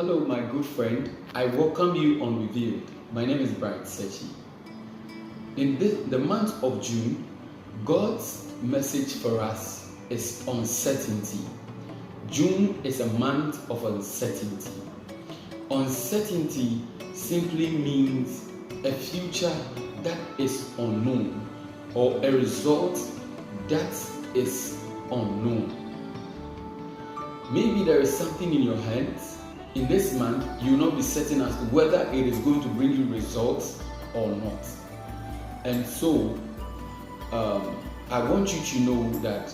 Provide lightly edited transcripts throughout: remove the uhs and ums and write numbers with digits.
Hello, my good friend. I welcome you on Revealed. My name is Brian Sechi. In the month of June, God's message for us is uncertainty. June is a month of uncertainty. Uncertainty simply means a future that is unknown or a result that is unknown. Maybe there is something in your hands. In this month, you will not be certain as to whether it is going to bring you results or not. And so, I want you to know that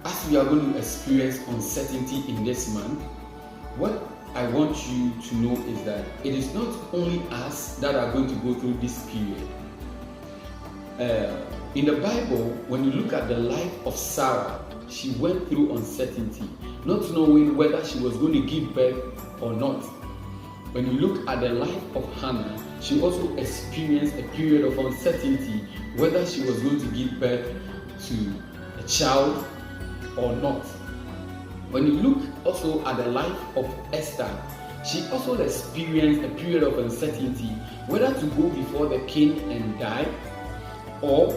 as we are going to experience uncertainty in this month, what I want you to know is that it is not only us that are going to go through this period. In the Bible, when you look at the life of Sarah, she went through uncertainty, not knowing whether she was going to give birth or not. When you look at the life of Hannah, she also experienced a period of uncertainty whether she was going to give birth to a child or not. When you look also at the life of Esther, she also experienced a period of uncertainty whether to go before the king and die or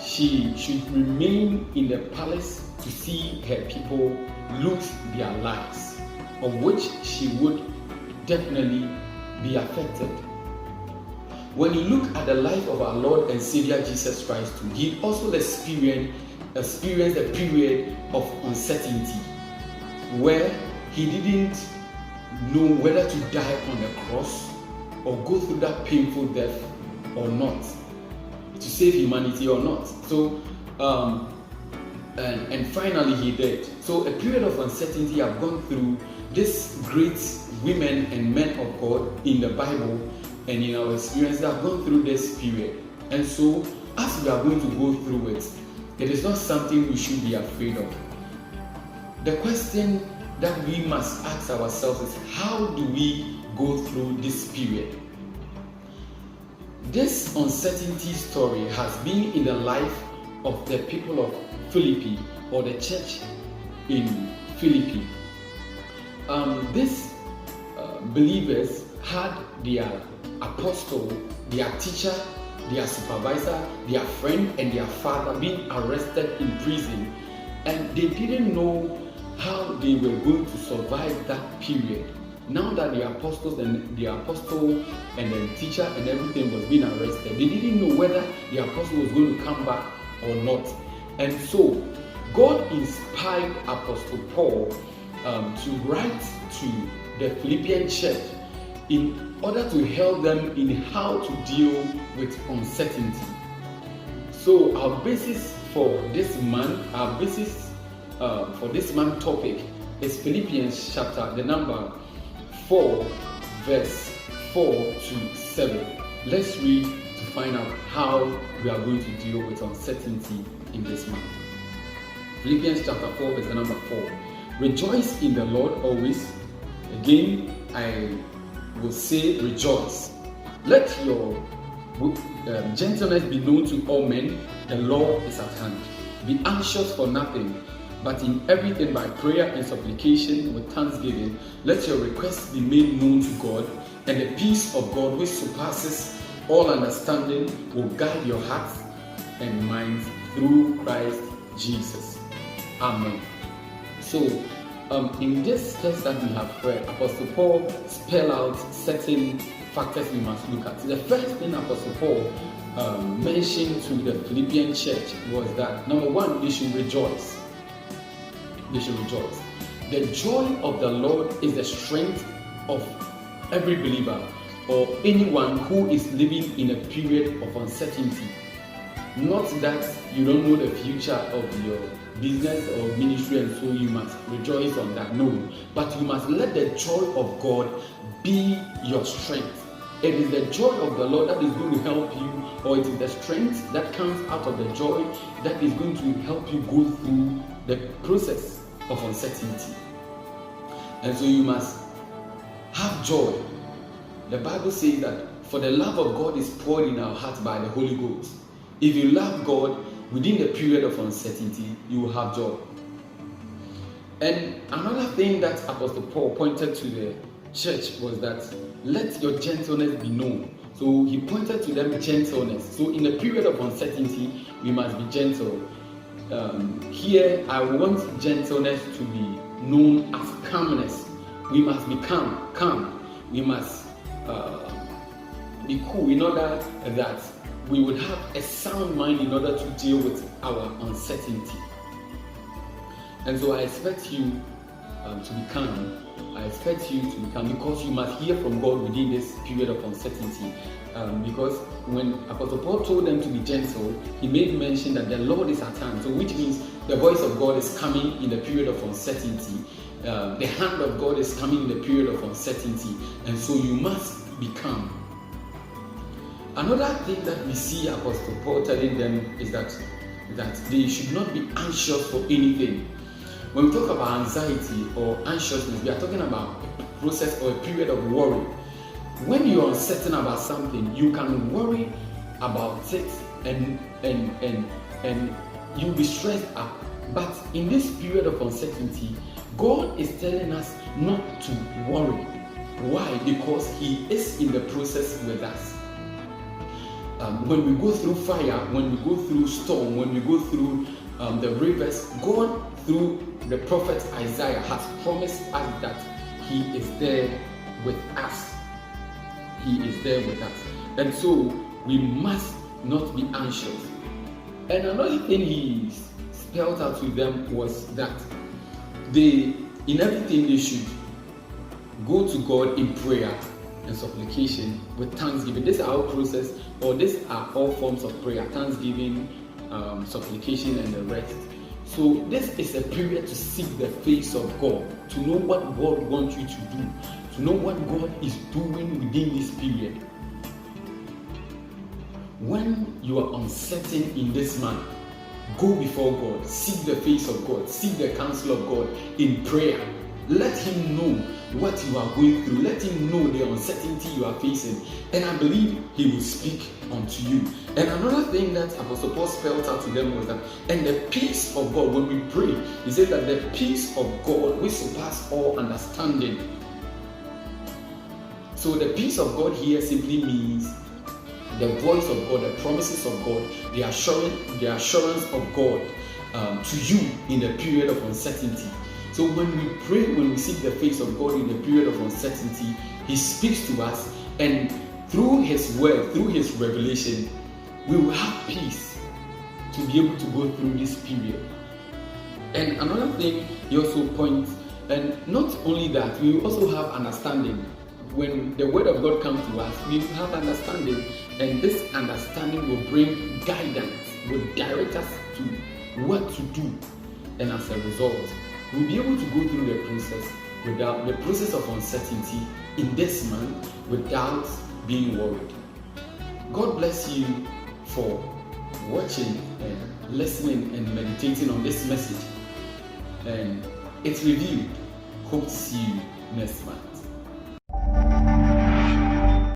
she should remain in the palace to see her people lose their lives, of which she would definitely be affected. When you look at the life of our Lord and Savior Jesus Christ, he also experienced a period of uncertainty where he didn't know whether to die on the cross or go through that painful death or not, to save humanity or not. So, and finally he did. So a period of uncertainty have gone through these great women and men of God in the Bible, and in our experience have gone through this period. And so as we are going to go through it, it is not something we should be afraid of. The question that we must ask ourselves is, how do we go through this period? This uncertainty story has been in the life of the people of Philippi, or the church in Philippi. These believers had their apostle, their teacher, their supervisor, their friend, and their father being arrested in prison, and they didn't know how they were going to survive that period. Now that the apostle and the teacher and everything was being arrested, they didn't know whether the apostle was going to come back or not. And so God inspired Apostle Paul to write to the Philippian church in order to help them in how to deal with uncertainty. So our basis for this month, topic is Philippians chapter, the number 4, verse 4 to 7. Let's read to find out how we are going to deal with uncertainty in this month. Philippians chapter 4, verse number 4. Rejoice in the Lord always. Again, I will say rejoice. Let your gentleness be known to all men. The Lord is at hand. Be anxious for nothing, but in everything by prayer and supplication with thanksgiving, let your requests be made known to God, and the peace of God, which surpasses all understanding, will guide your hearts and minds through Christ Jesus. Amen. So, in this text that we have read, Apostle Paul spelled out certain factors we must look at. The first thing Apostle Paul mentioned to the Philippian church was that, number one, they should rejoice. They should rejoice. The joy of the Lord is the strength of every believer or anyone who is living in a period of uncertainty. Not that you don't know the future of your business or ministry and so you must rejoice on that. No, but you must let the joy of God be your strength. It is the joy of the Lord that is going to help you, or it is the strength that comes out of the joy that is going to help you go through the process of uncertainty. And so you must have joy. The Bible says that for the love of God is poured in our hearts by the Holy Ghost. If you love God within the period of uncertainty, you will have joy. And another thing that Apostle Paul pointed to the church was that let your gentleness be known. So he pointed to them gentleness. So in a period of uncertainty, we must be gentle. Here, I want gentleness to be known as calmness. We must be calm. We must be cool in order that we would have a sound mind in order to deal with our uncertainty. And so I expect you to be calm. I expect you to be calm because you must hear from God within this period of uncertainty. Because when Apostle Paul told them to be gentle, he made mention that the Lord is at hand. So which means the voice of God is coming in the period of uncertainty. The hand of God is coming in the period of uncertainty. And so you must be calm. Another thing that we see Apostle Paul telling them is that they should not be anxious for anything. When we talk about anxiety or anxiousness, we are talking about a process or a period of worry. When you are uncertain about something, you can worry about it and you'll be stressed up. But in this period of uncertainty, God is telling us not to worry. Why? Because He is in the process with us. When we go through fire, when we go through storm, when we go through the rivers, God, through the prophet Isaiah, has promised us that He is there with us. He is there with us. And so we must not be anxious. And another thing He spelled out to them was that in everything they should go to God in prayer and supplication with thanksgiving. This is our process, or these are all forms of prayer: thanksgiving, supplication, and the rest. So this is a period to seek the face of God, to know what God wants you to do, to know what God is doing within this period. When you are uncertain in this manner, go before God, seek the face of God, seek the counsel of God in prayer. Let Him know what you are going through. Let Him know the uncertainty you are facing. And I believe He will speak unto you. And another thing that Apostle Paul spelled out to them was that, and the peace of God, when we pray, he said that the peace of God which surpasses all understanding. So the peace of God here simply means the voice of God, the promises of God, the assurance of God to you in the period of uncertainty. So when we pray, when we seek the face of God in the period of uncertainty, He speaks to us, and through His word, through His revelation, we will have peace to be able to go through this period. And another thing He also points, and not only that, we will also have understanding. When the word of God comes to us, we will have understanding, and this understanding will bring guidance, will direct us to what to do. And as a result, we'll be able to go through the process of uncertainty in this month without being worried. God bless you for watching and listening and meditating on this message. And it's reviewed. Hope to see you next month.